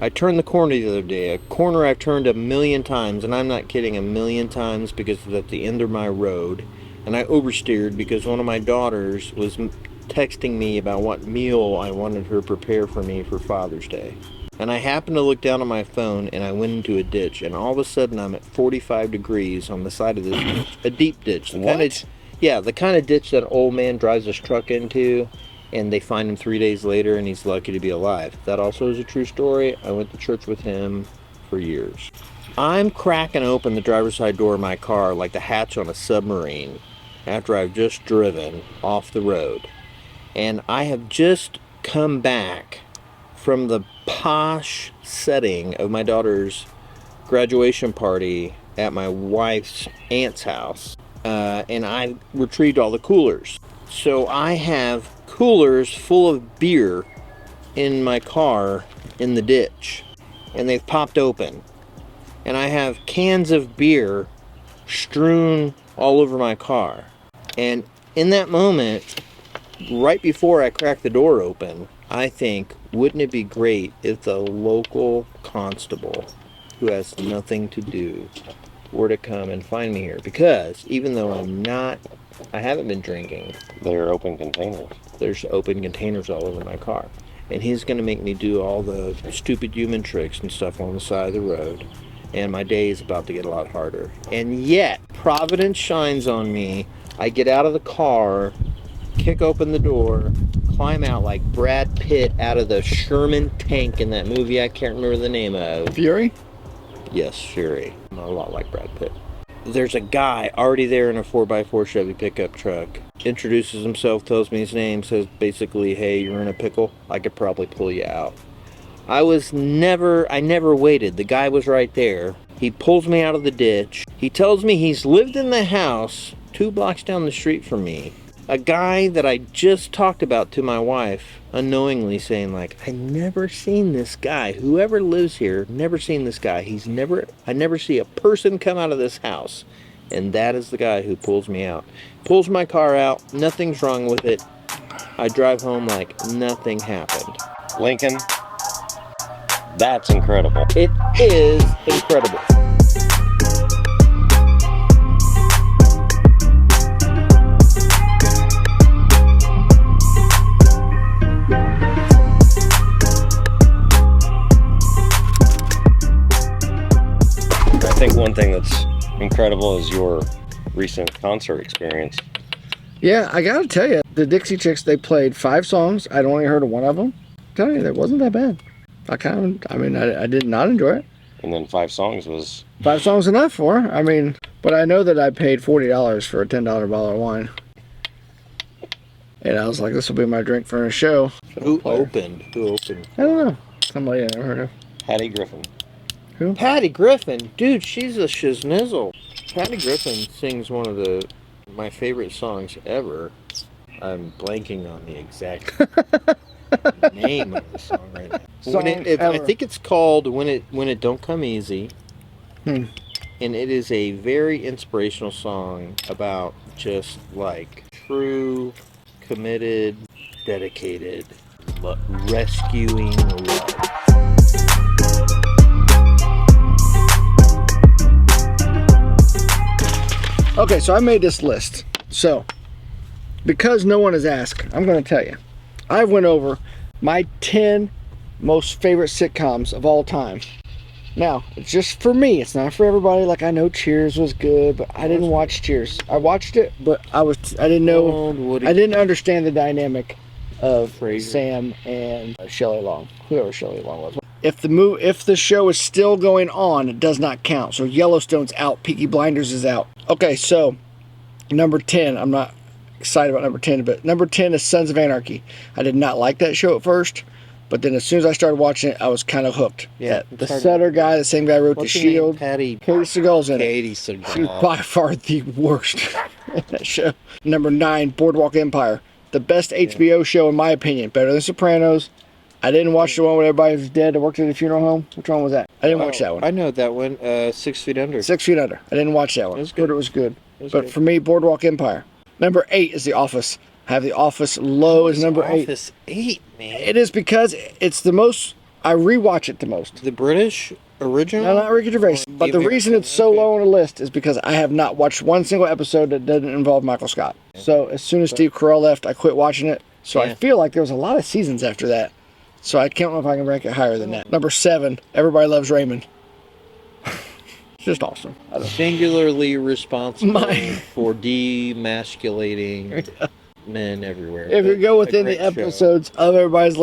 I turned the corner the other day, a corner I've turned 1,000,000 times, and I'm not kidding, 1,000,000 times, because it was at the end of my road, and I oversteered because one of my daughters was texting me about what meal I wanted her to prepare for me for Father's Day. And I happened to look down at my phone, and I went into a ditch, and all of a sudden I'm at 45 degrees on the side of this ditch, a deep ditch. The kind of ditch that an old man drives his truck into, and they find him 3 days later, and he's lucky to be alive. That also is a true story. I went to church with him for years. I'm cracking open the driver's side door of my car like the hatch on a submarine after I've just driven off the road. And I have just come back from the posh setting of my daughter's graduation party at my wife's aunt's house. And I retrieved all the coolers. So I have coolers full of beer in my car in the ditch, and they've popped open, and I have cans of beer strewn all over my car. And in that moment, right before I crack the door open, I think, wouldn't it be great if the local constable, who has nothing to do, were to come and find me here? Because even though I haven't been drinking. There are open containers. There's open containers all over my car. And he's going to make me do all the stupid human tricks and stuff on the side of the road. And my day is about to get a lot harder. And yet, Providence shines on me. I get out of the car, kick open the door, climb out like Brad Pitt out of the Sherman tank in that movie I can't remember the name of. Fury? Yes, Fury. I'm a lot like Brad Pitt. There's a guy already there in a 4x4 Chevy pickup truck. Introduces himself, tells me his name, says basically, hey, you're in a pickle. I could probably pull you out. I never waited. The guy was right there. He pulls me out of the ditch. He tells me he's lived in the house 2 blocks down the street from me. A guy that I just talked about to my wife, unknowingly saying like, I never seen this guy. Whoever lives here, never seen this guy. I never see a person come out of this house. And that is the guy who pulls me out. Pulls my car out. Nothing's wrong with it. I drive home like nothing happened. Lincoln, that's incredible. It is incredible. I think one thing that's incredible is your recent concert experience. Yeah, I gotta tell you, the Dixie Chicks, they played 5 songs. I'd only heard of one of them. I'm telling you, that wasn't that bad. I did not enjoy it. And then 5 songs was... 5 songs enough for her. But I know that I paid $40 for a $10 bottle of wine. And I was like, this will be my drink for a show. Who opened? I don't know. Somebody I never heard of. Hattie Griffin. Who? Patty Griffin. Dude, she's a shiznizzle. Patty Griffin sings one of my favorite songs ever. I'm blanking on the exact name of the song right now. I think it's called When It Don't Come Easy. And it is a very inspirational song about just like true, committed, dedicated, rescuing love. Okay, so I made this list. So, because no one has asked, I'm going to tell you. I went over my 10 most favorite sitcoms of all time. Now, it's just for me. It's not for everybody. Like, I know Cheers was good, but I didn't watch Cheers. I watched it, but I didn't know. I didn't understand the dynamic of Sam and Shelley Long, whoever Shelley Long was. If the show is still going on, it does not count. So Yellowstone's out. Peaky Blinders is out. Okay, so number 10. I'm not excited about number 10, but number 10 is Sons of Anarchy. I did not like that show at first, but then as soon as I started watching it, I was kind of hooked. Yeah, the Sutter guy, the same guy who wrote The Shield. Katie Seagal's in it. Katie Seagal. She's by far the worst in that show. Number 9, Boardwalk Empire. The best HBO show in my opinion. Better than Sopranos. I didn't watch the one where everybody was dead that worked at a funeral home. Which one was that? I didn't watch that one. I know that one. 6 Feet Under. 6 Feet Under. I didn't watch that one. It was good. But it was good. For me, Boardwalk Empire. Number 8 is The Office. I have The Office low as number 8. Office 8, man. It is because it's the most. I rewatch it the most. The British original? No, not Ricky Gervais. But the reason it's so low on the list is because I have not watched one single episode that doesn't involve Michael Scott. So as soon as Steve Carell left, I quit watching it. So I feel like there was a lot of seasons after that. So I can't know if I can rank it higher than that. Number 7, Everybody Loves Raymond. It's just awesome. Singularly responsible for demasculating men everywhere. If you go within the A great show. episodes of Everybody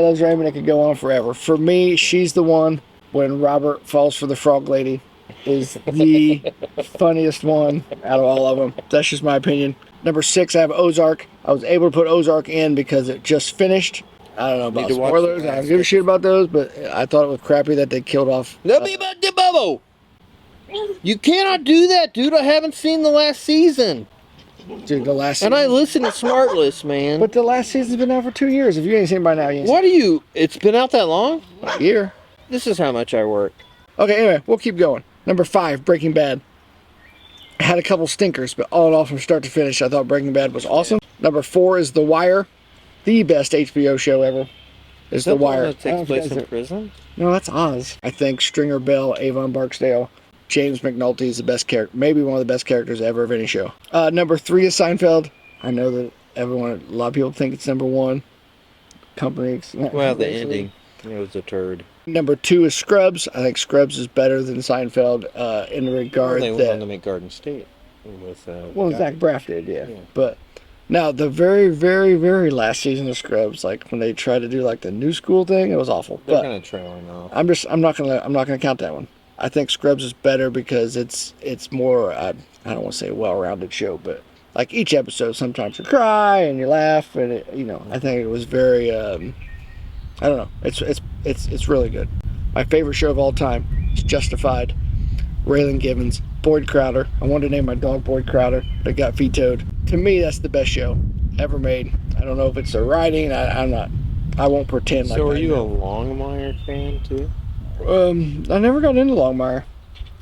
Loves Raymond, it could go on forever. For me, she's the one when Robert falls for the frog lady is the funniest one out of all of them. That's just my opinion. Number 6, I have Ozark. I was able to put Ozark in because it just finished. I don't know about spoilers. I don't give a shit about those, but I thought it was crappy that they killed off. Let me about the bubble. You cannot do that, dude. I haven't seen the last season. Dude, the last season. And I listen to Smartless, man. But the last season's been out for 2 years. If you ain't seen it by now, you ain't What are you? It's been out that long? seen it. A year. This is how much I work. Okay, anyway, we'll keep going. Number 5, Breaking Bad. I had a couple stinkers, but all in all, from start to finish, I thought Breaking Bad was awesome. Number 4 is The Wire. The best HBO show ever is The Wire. That takes place in prison? No, that's Oz. I think Stringer Bell, Avon Barksdale, James McNulty is the best character, maybe one of the best characters ever of any show. Number 3 is Seinfeld. I know that a lot of people think it's number 1. Company. Well, the ending. It was a turd. Number 2 is Scrubs. I think Scrubs is better than Seinfeld in the regard They that... went on to make Garden State. With, Zach Braff did, yeah. But now, the very, very, very last season of Scrubs, like when they tried to do like the new school thing, it was awful. They're But kind of trailing off. I'm not gonna count that one. I think Scrubs is better because it's more I don't want to say a well-rounded show, but like each episode, sometimes you cry and you laugh, and I think it was very I don't know. It's really good. My favorite show of all time is Justified. Raylan Givens, Boyd Crowder. I wanted to name my dog Boyd Crowder, but it got vetoed. To me, that's the best show ever made. I don't know if it's the writing. I'm not. I won't pretend like. So, are I you a know. Longmire fan too? I never got into Longmire.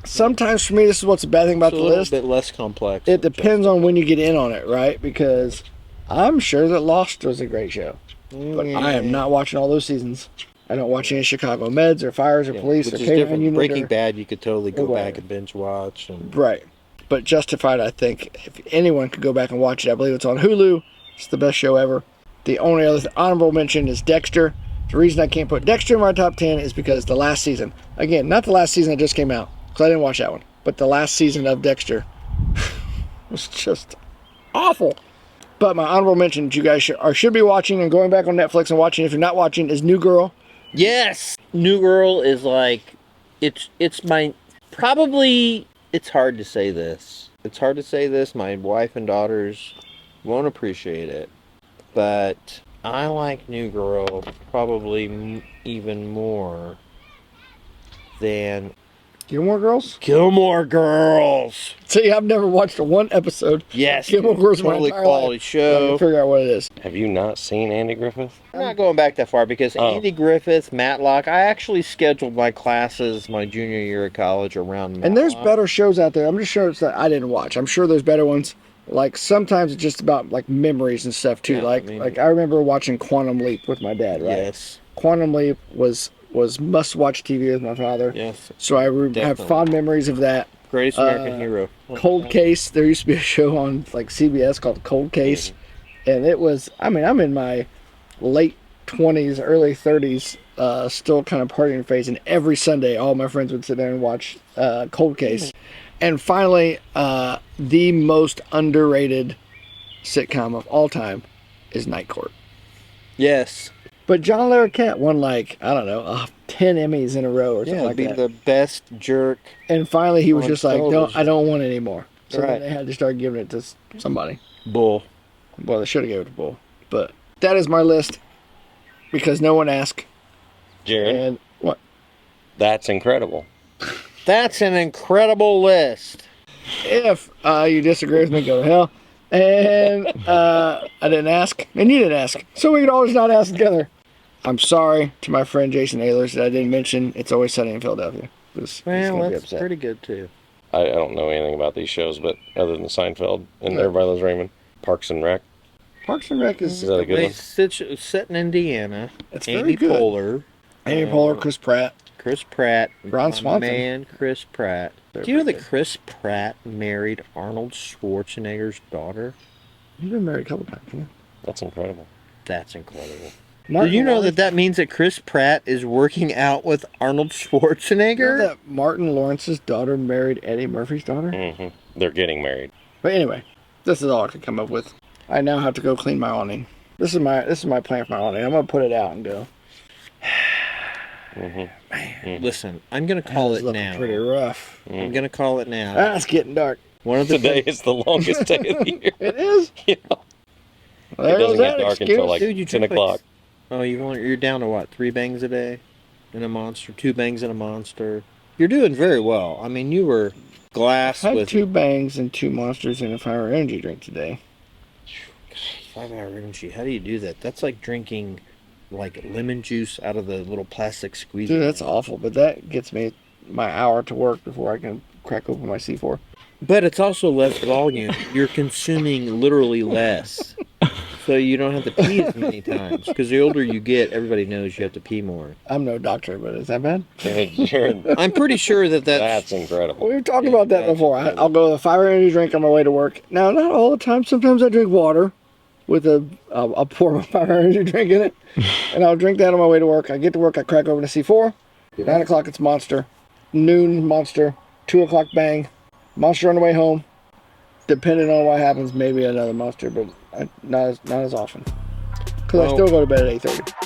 Sometimes for me, this is what's the bad thing about It's the a little list. bit less complex. It depends on when you get in on it, right? Because I'm sure that Lost was a great show, but I am not watching all those seasons. I don't watch any Chicago Meds or Fires or Police which or is K9 different. Unit. Breaking or, Bad, you could totally go whatever. back and binge watch. And Right. But Justified, I think, if anyone could go back and watch it, I believe it's on Hulu. It's the best show ever. The only other honorable mention is Dexter. The reason I can't put Dexter in my top 10 is because the last season, again, not the last season that just came out, because I didn't watch that one, but the last season of Dexter was just awful. But my honorable mention that you guys should be watching and going back on Netflix and watching, if you're not watching, is New Girl. yes, New Girl is like it's my probably. It's hard to say this. It's hard to say this. My wife and daughters won't appreciate it, but I like New Girl probably even more than Gilmore Girls? Gilmore Girls. See, I've never watched one episode. Yes, Gilmore Girls in my totally entire quality life. I show. can figure out what it is. Have you not seen Andy Griffith? I'm not going back that far because Andy Griffith, Matlock. I actually scheduled my classes my junior year of college around Matlock. And there's better shows out there. I'm just sure it's that I didn't watch. I'm sure there's better ones. Like sometimes it's just about like memories and stuff too. Yeah, like I remember watching Quantum Leap with my dad. Right. Yes. Quantum Leap was must-watch TV with my father. Yes. So I have Definitely. fond memories of that. Greatest American Hero. Cold Case. There used to be a show on like CBS called Cold Case, and it was. I mean, I'm in my late 20s, early 30s, still kind of partying phase, and every Sunday, all my friends would sit there and watch Cold Case. And finally, the most underrated sitcom of all time is Night Court. Yes. But John Larroquette won like, I don't know, 10 Emmys in a row or something like be that. the best jerk. And finally he was on just like, television. I don't want it anymore. So Right. then they had to start giving it to somebody. Bull. Well, they should have given it to Bull. But that is my list because no one asked. Jared, And what? that's incredible. That's an incredible list. If you disagree with me, go to hell. And I didn't ask, and you didn't ask. So we could always not ask together. I'm sorry to my friend Jason Ehlers that I didn't mention It's Always Sunny in Philadelphia. He's Well, gonna be that's upset. pretty good too. I don't know anything about these shows, but other than Seinfeld and Everybody Loves Raymond, Parks and Rec. Parks and Rec is that a good one? Set in Indiana. It's Amy very good. Poehler. Amy Poehler, Chris Pratt. Chris Pratt. Ron my Swanson. Man, Chris Pratt. They're Do you know pretty that Chris Pratt married Arnold Schwarzenegger's daughter? You've been married a couple times, yeah. That's incredible. That's incredible. Martin Do you know Lawrence- that means that Chris Pratt is working out with Arnold Schwarzenegger? You know that Martin Lawrence's daughter married Eddie Murphy's daughter? Hmm. They're getting married. But anyway, this is all I could come up with. I now have to go clean my awning. This is my plan for my awning. I'm gonna put it out and go. Listen, I'm going to call It's it looking now. pretty rough. I'm going to call it now. Ah, it's getting dark. One of the Today is the longest day of the year. It is. Yeah. Well, It there doesn't goes get that dark excuse. until like Dude, you 10 drink o'clock. Oh, you're down to what? 3 bangs a day in a monster, 2 bangs in a monster. You're doing very well. I mean, you were glass Had with 2 bangs and 2 monsters and a fire energy drink today. 5-hour energy. How do you do that? That's like drinking like lemon juice out of the little plastic squeezer. Dude, that's awful. But that gets me my hour to work before I can crack open my C4. But it's also less volume. You're consuming literally less. So you don't have to pee as many times. Because the older you get, everybody knows you have to pee more. I'm no doctor, but is that bad? I'm pretty sure that's That's incredible. We've talked about that before. I'll go with a fire energy drink on my way to work. Now, not all the time. Sometimes I drink water with I'll pour my fire energy drink in it. And I'll drink that on my way to work. I get to work, I crack open a C4. 9 o'clock, it's Monster. Noon, Monster. 2 o'clock, bang. Monster on the way home. Depending on what happens, maybe another Monster, but not as often. Because I still go to bed at 8:30.